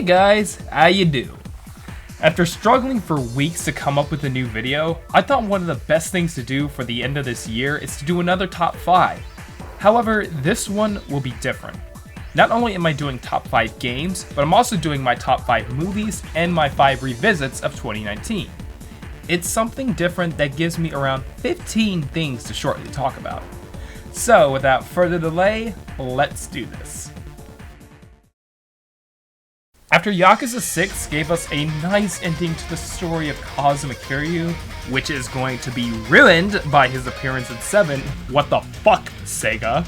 guys, how you do? After struggling for weeks to come up with a new video, I thought one of the best things to do for the end of this year is to do another top 5. However, this one will be different. Not only am I doing top 5 games, but I'm also doing my top 5 movies and my 5 revisits of 2019. It's something different that gives me around 15 things to shortly talk about. So without further delay, let's do this. After Yakuza 6 gave us a nice ending to the story of Kazuma Kiryu, which is going to be ruined by his appearance in 7, what the fuck, Sega?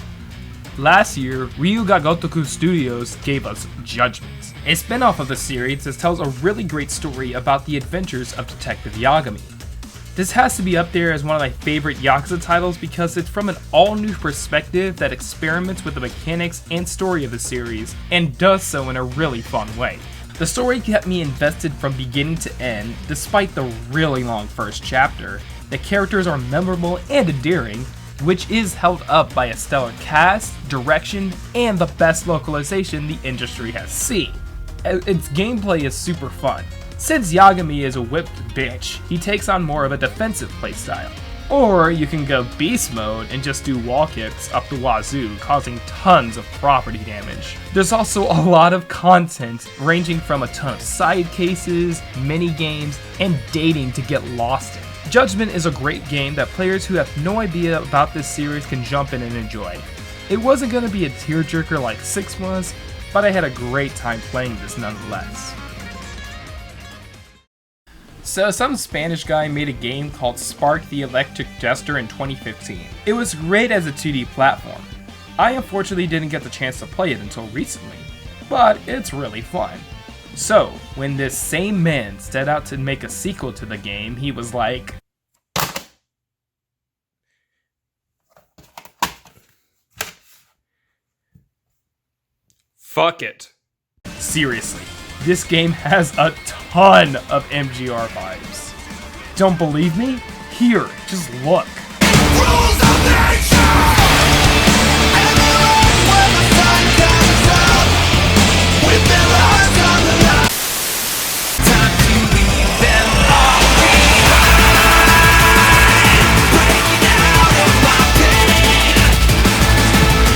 Last year, Ryuga Gotoku Studios gave us Judgement, a spin-off of the series that tells a really great story about the adventures of Detective Yagami. This has to be up there as one of my favorite Yakuza titles because it's from an all-new perspective that experiments with the mechanics and story of the series, and does so in a really fun way. The story kept me invested from beginning to end, despite the really long first chapter. The characters are memorable and endearing, which is held up by a stellar cast, direction, and the best localization the industry has seen. Its gameplay is super fun. Since Yagami is a whipped bitch, he takes on more of a defensive playstyle. Or you can go beast mode and just do wall kicks up the wazoo, causing tons of property damage. There's also a lot of content ranging from a ton of side cases, mini games, and dating to get lost in. Judgment is a great game that players who have no idea about this series can jump in and enjoy. It wasn't going to be a tearjerker like 6 was, but I had a great time playing this nonetheless. So some Spanish guy made a game called Spark the Electric Jester in 2015. It was great as a 2D platform. I unfortunately didn't get the chance to play it until recently, but it's really fun. So, when this same man set out to make a sequel to the game, he was like, fuck it. Seriously, this game has a ton of MGR vibes. Don't believe me? Here, just look. Rules of nature! And when the sun comes up, with their eyes on the light, time to leave them all behind. Breaking out of my pain.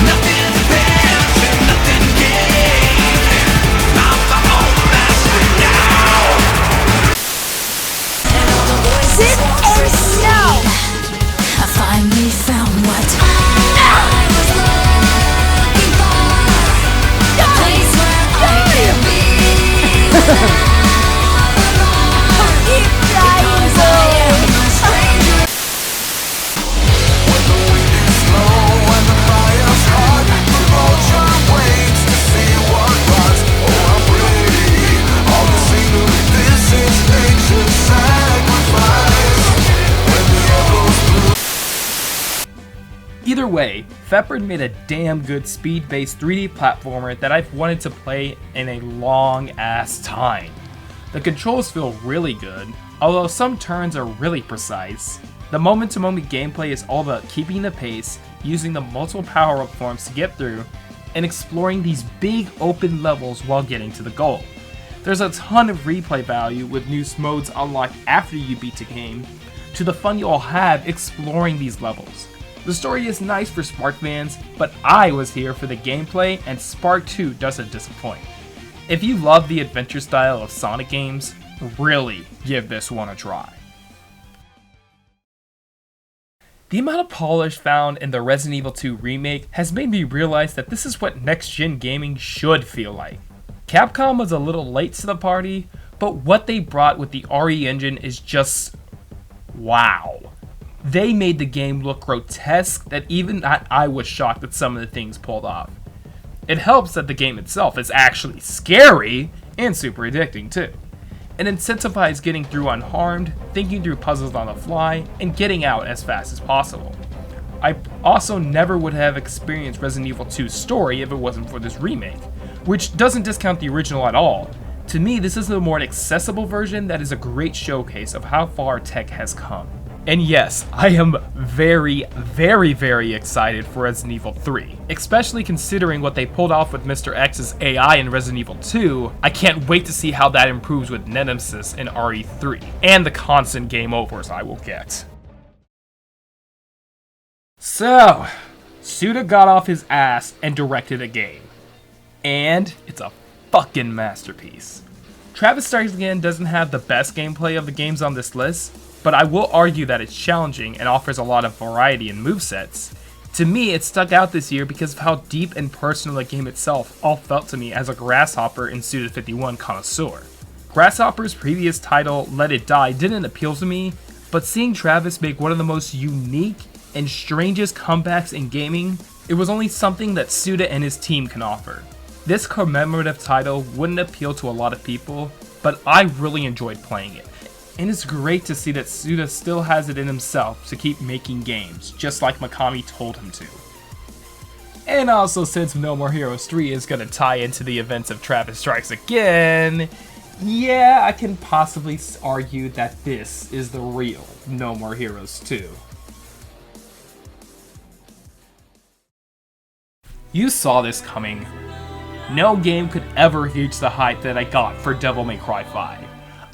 Nothing's venture, nothing gained. I'm my own master now. Sit and snow. I finally found what I was looking for. The place where I can be. Keep trying, so. When the wind is slow and the fire's hot, the vulture waits to see what runs. Oh, I'm ready. All the scenery, this is nature's sacrifice. When the echoes blue. Either way, Fepard made a damn good speed-based 3D platformer that I've wanted to play in a long ass time. The controls feel really good, although some turns are really precise. The moment-to-moment gameplay is all about keeping the pace, using the multiple power-up forms to get through, and exploring these big open levels while getting to the goal. There's a ton of replay value with new modes unlocked after you beat the game, to the fun you'll have exploring these levels. The story is nice for Spark fans, but I was here for the gameplay, and Spark 2 doesn't disappoint. If you love the adventure style of Sonic games, really give this one a try. The amount of polish found in the Resident Evil 2 remake has made me realize that this is what next-gen gaming should feel like. Capcom was a little late to the party, but what they brought with the RE engine is just wow. They made the game look grotesque that even I was shocked at some of the things pulled off. It helps that the game itself is actually scary and super addicting too. It incentivizes getting through unharmed, thinking through puzzles on the fly, and getting out as fast as possible. I also never would have experienced Resident Evil 2's story if it wasn't for this remake, which doesn't discount the original at all. To me, this is the more accessible version that is a great showcase of how far tech has come. And yes, I am very, very, very excited for Resident Evil 3. Especially considering what they pulled off with Mr. X's AI in Resident Evil 2, I can't wait to see how that improves with Nemesis in RE3, and the constant game overs I will get. So, Suda got off his ass and directed a game. And it's a fucking masterpiece. Travis Strikes Again doesn't have the best gameplay of the games on this list, but I will argue that it's challenging and offers a lot of variety in movesets. To me, it stuck out this year because of how deep and personal the game itself all felt to me as a Grasshopper and Suda 51 connoisseur. Grasshopper's previous title, Let It Die, didn't appeal to me, but seeing Travis make one of the most unique and strangest comebacks in gaming, it was only something that Suda and his team can offer. This commemorative title wouldn't appeal to a lot of people, but I really enjoyed playing it. And it's great to see that Suda still has it in himself to keep making games, just like Mikami told him to. And also, since No More Heroes 3 is going to tie into the events of Travis Strikes Again, yeah, I can possibly argue that this is the real No More Heroes 2. You saw this coming. No game could ever reach the hype that I got for Devil May Cry 5.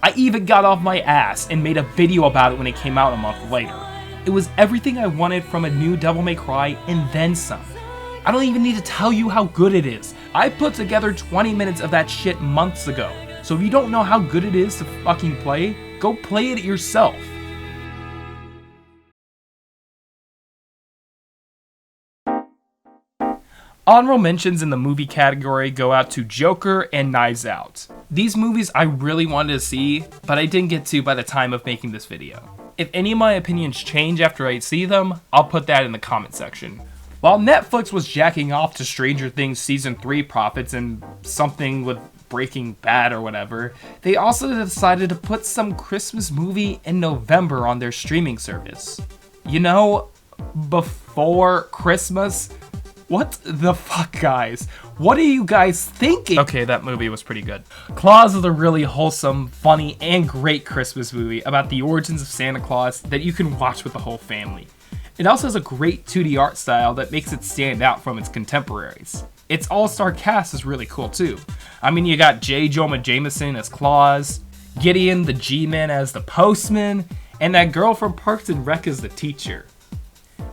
I even got off my ass and made a video about it when it came out a month later. It was everything I wanted from a new Devil May Cry and then some. I don't even need to tell you how good it is. I put together 20 minutes of that shit months ago. So if you don't know how good it is to fucking play, go play it yourself. Honorable mentions in the movie category go out to Joker and Knives Out. These movies I really wanted to see, but I didn't get to by the time of making this video. If any of my opinions change after I see them, I'll put that in the comment section. While Netflix was jacking off to Stranger Things Season 3 profits and something with Breaking Bad or whatever, they also decided to put some Christmas movie in November on their streaming service. You know, before Christmas? What the fuck, guys? What are you guys thinking? Okay, that movie was pretty good. Claus is a really wholesome, funny, and great Christmas movie about the origins of Santa Claus that you can watch with the whole family. It also has a great 2D art style that makes it stand out from its contemporaries. Its all-star cast is really cool too. I mean, you got J. Jonah Jameson as Claus, Gideon the G-Man as the postman, and that girl from Parks and Rec as the teacher.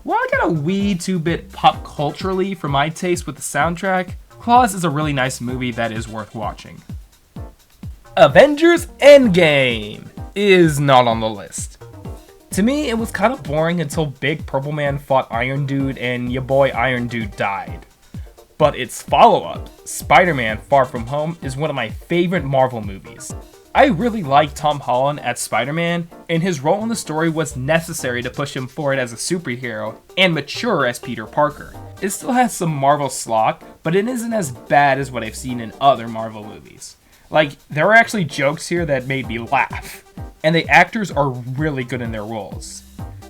While I got a wee 2-bit pop culturally for my taste with the soundtrack, Claus is a really nice movie that is worth watching. Avengers Endgame is not on the list. To me, it was kind of boring until Big Purple Man fought Iron Dude and ya boy Iron Dude died. But its follow-up, Spider-Man Far From Home, is one of my favorite Marvel movies. I really like Tom Holland as Spider-Man, and his role in the story was necessary to push him forward as a superhero and mature as Peter Parker. It still has some Marvel slop, but it isn't as bad as what I've seen in other Marvel movies. Like, there are actually jokes here that made me laugh, and the actors are really good in their roles.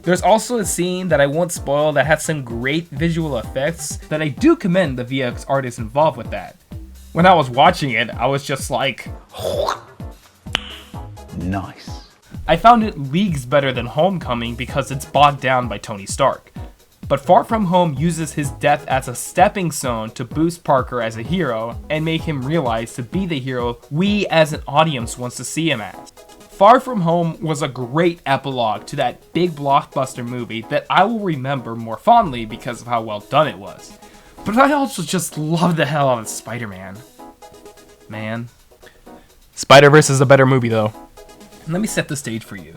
There's also a scene that I won't spoil that has some great visual effects that I do commend the VFX artists involved with that. When I was watching it, I was just like, nice. I found it leagues better than Homecoming because it's bogged down by Tony Stark. But Far From Home uses his death as a stepping stone to boost Parker as a hero and make him realize to be the hero we as an audience wants to see him as. Far From Home was a great epilogue to that big blockbuster movie that I will remember more fondly because of how well done it was. But I also just love the hell out of Spider-Man. Man. Spider-Verse is a better movie though. And let me set the stage for you.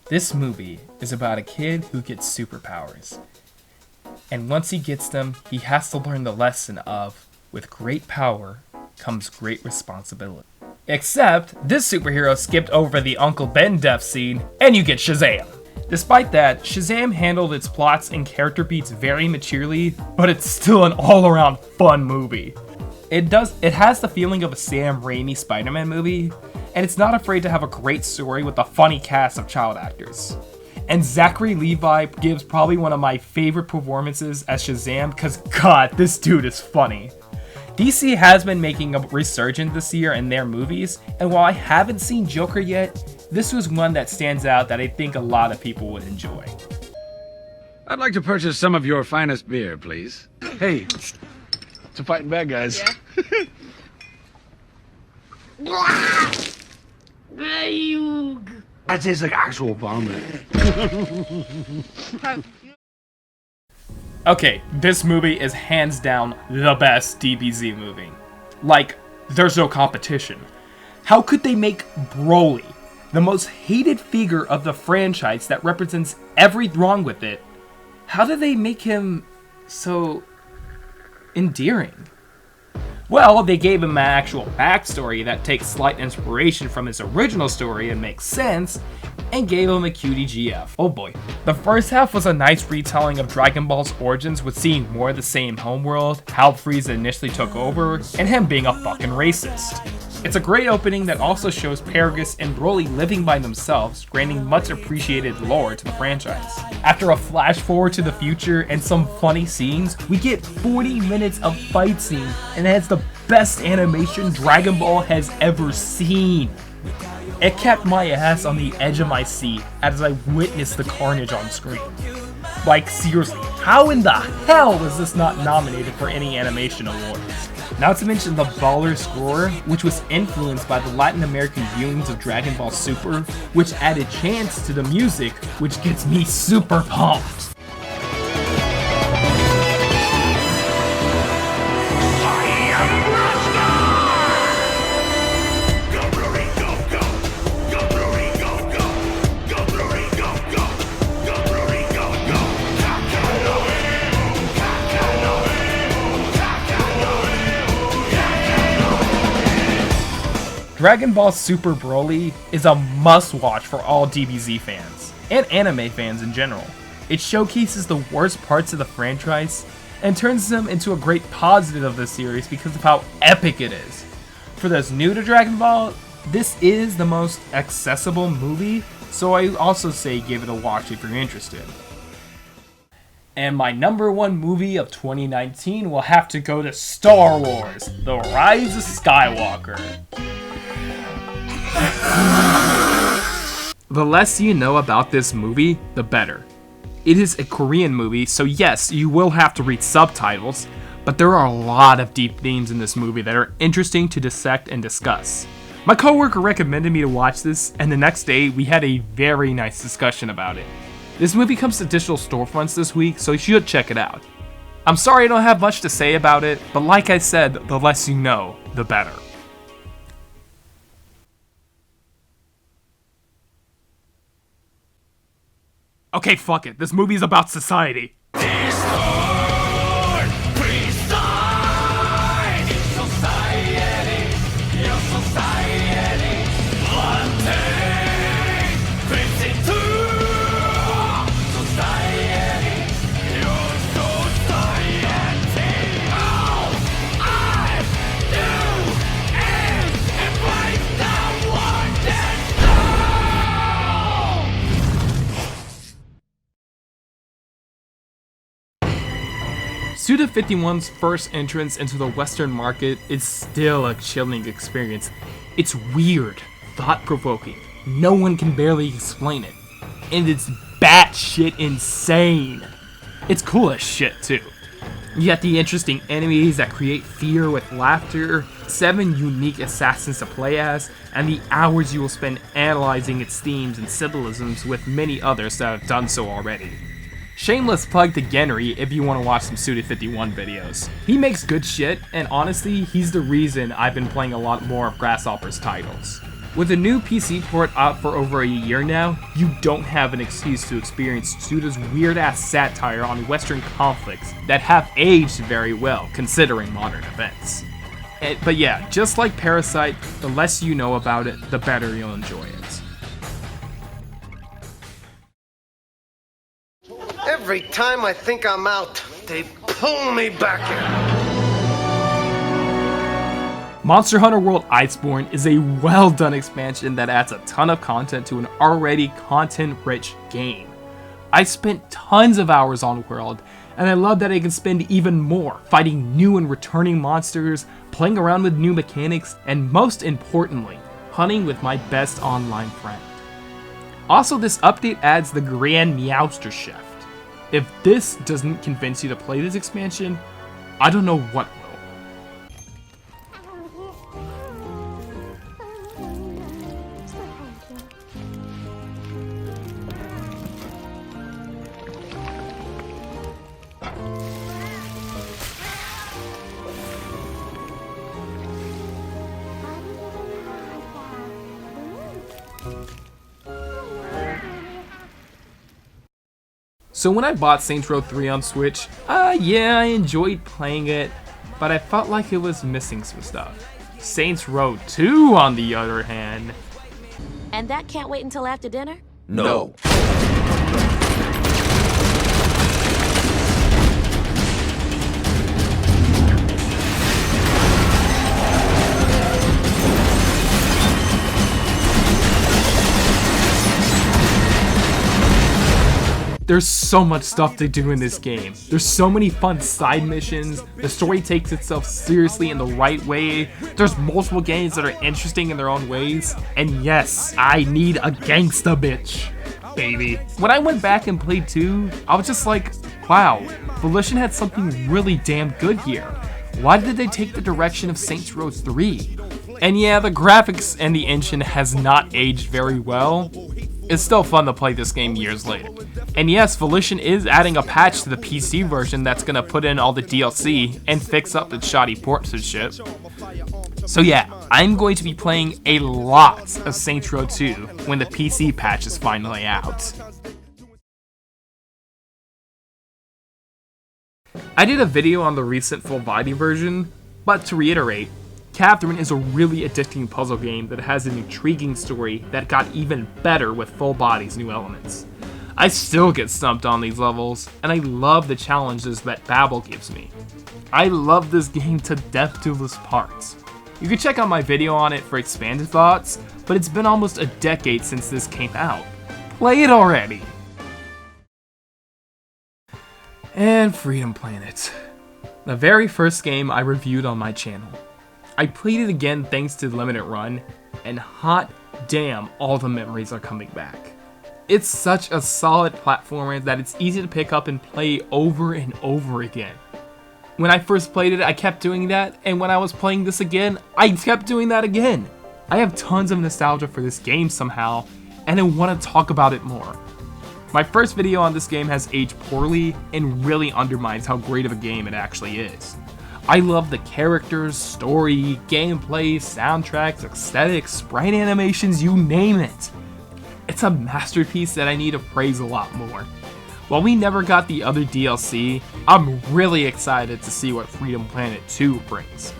This movie is about a kid who gets superpowers. And once he gets them, he has to learn the lesson of, with great power comes great responsibility. Except, this superhero skipped over the Uncle Ben death scene, and you get Shazam! Despite that, Shazam handled its plots and character beats very maturely, but it's still an all-around fun movie. It has the feeling of a Sam Raimi Spider-Man movie, and it's not afraid to have a great story with a funny cast of child actors. And Zachary Levi gives probably one of my favorite performances as Shazam because god, this dude is funny. DC has been making a resurgence this year in their movies, and while I haven't seen Joker yet, this was one that stands out that I think a lot of people would enjoy. I'd like to purchase some of your finest beer, please. Hey, it's a fighting bad guys. That tastes like actual vomit. Okay, this movie is hands down the best DBZ movie. Like, there's no competition. How could they make Broly, the most hated figure of the franchise that represents everything wrong with it, how did they make him so endearing? Well, they gave him an actual backstory that takes slight inspiration from his original story and makes sense, and gave him a cutie GF. Oh boy. The first half was a nice retelling of Dragon Ball's origins with seeing more of the same homeworld, how Frieza initially took over, and him being a fucking racist. It's a great opening that also shows Paragus and Broly living by themselves, granting much appreciated lore to the franchise. After a flash forward to the future and some funny scenes, we get 40 minutes of fight scene, and it has the best animation Dragon Ball has ever seen. It kept my ass on the edge of my seat as I witnessed the carnage on screen. Like, seriously, how in the hell was this not nominated for any animation awards? Not to mention the baller score, which was influenced by the Latin American viewings of Dragon Ball Super, which added chants to the music, which gets me super pumped. Dragon Ball Super Broly is a must-watch for all DBZ fans, and anime fans in general. It showcases the worst parts of the franchise, and turns them into a great positive of the series because of how epic it is. For those new to Dragon Ball, this is the most accessible movie, so I also say give it a watch if you're interested. And my number one movie of 2019 will have to go to Star Wars: The Rise of Skywalker. The less you know about this movie, the better. It is a Korean movie, so yes, you will have to read subtitles, but there are a lot of deep themes in this movie that are interesting to dissect and discuss. My coworker recommended me to watch this, and the next day we had a very nice discussion about it. This movie comes to digital storefronts this week, so you should check it out. I'm sorry I don't have much to say about it, but like I said, the less you know, the better. Okay, fuck it. This movie is about society. Suda 51's first entrance into the Western market is still a chilling experience. It's weird, thought-provoking, no one can barely explain it, and it's batshit insane. It's cool as shit too. You got the interesting enemies that create fear with laughter, 7 unique assassins to play as, and the hours you will spend analyzing its themes and symbolisms with many others that have done so already. Shameless plug to Genry if you want to watch some Suda 51 videos. He makes good shit, and honestly, he's the reason I've been playing a lot more of Grasshopper's titles. With a new PC port out for over a year now, you don't have an excuse to experience Suda's weird-ass satire on Western conflicts that have aged very well, considering modern events. But yeah, just like Parasite, the less you know about it, the better you'll enjoy it. Every time I think I'm out, they pull me back in. Monster Hunter World Iceborn is a well-done expansion that adds a ton of content to an already content-rich game. I spent tons of hours on World, and I love that I can spend even more fighting new and returning monsters, playing around with new mechanics, and most importantly, hunting with my best online friend. Also, this update adds the Grand Meowster shift. If this doesn't convince you to play this expansion, I don't know what will. So when I bought Saints Row 3 on Switch, yeah, I enjoyed playing it, but I felt like it was missing some stuff. Saints Row 2, on the other hand... And that can't wait until after dinner? No. There's so much stuff to do in this game. There's so many fun side missions. The story takes itself seriously in the right way. There's multiple games that are interesting in their own ways. And yes, I need a gangsta bitch, baby. When I went back and played 2, I was just like, wow, Volition had something really damn good here. Why did they take the direction of Saints Row 3? And yeah, the graphics and the engine has not aged very well. It's still fun to play this game years later. And yes, Volition is adding a patch to the PC version that's gonna put in all the DLC and fix up its shoddy ports and shit. So yeah, I'm going to be playing a lot of Saints Row 2 when the PC patch is finally out. I did a video on the recent full body version, but to reiterate, Katherine is a really addicting puzzle game that has an intriguing story that got even better with full body's new elements. I still get stumped on these levels, and I love the challenges that Babel gives me. I love this game to death to its parts. You can check out my video on it for expanded thoughts, but it's been almost a decade since this came out. Play it already! And Freedom Planet. The very first game I reviewed on my channel. I played it again thanks to Limited Run, and hot damn, all the memories are coming back. It's such a solid platformer that it's easy to pick up and play over and over again. When I first played it, I kept doing that, and when I was playing this again, I kept doing that again. I have tons of nostalgia for this game somehow, and I want to talk about it more. My first video on this game has aged poorly and really undermines how great of a game it actually is. I love the characters, story, gameplay, soundtracks, aesthetics, sprite animations, you name it. It's a masterpiece that I need to praise a lot more. While we never got the other DLC, I'm really excited to see what Freedom Planet 2 brings.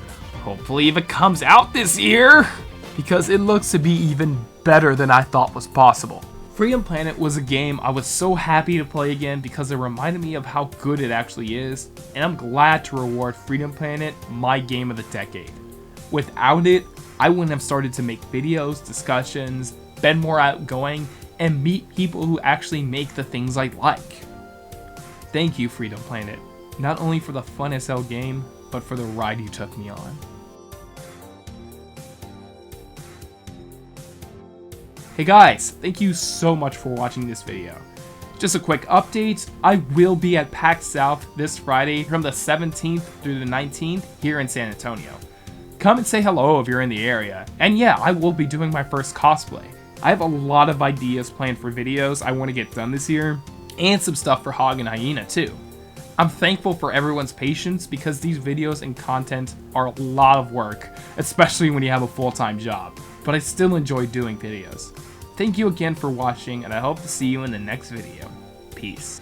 Hopefully if it comes out this year, because it looks to be even better than I thought was possible. Freedom Planet was a game I was so happy to play again because it reminded me of how good it actually is, and I'm glad to reward Freedom Planet my game of the decade. Without it, I wouldn't have started to make videos, discussions, been more outgoing, and meet people who actually make the things I like. Thank you, Freedom Planet, not only for the fun SL game, but for the ride you took me on. Hey guys, thank you so much for watching this video. Just a quick update, I will be at PAX South this Friday from the 17th through the 19th here in San Antonio. Come and say hello if you're in the area, and yeah, I will be doing my first cosplay. I have a lot of ideas planned for videos I want to get done this year, and some stuff for Hog and Hyena too. I'm thankful for everyone's patience because these videos and content are a lot of work, especially when you have a full-time job, but I still enjoy doing videos. Thank you again for watching, and I hope to see you in the next video. Peace.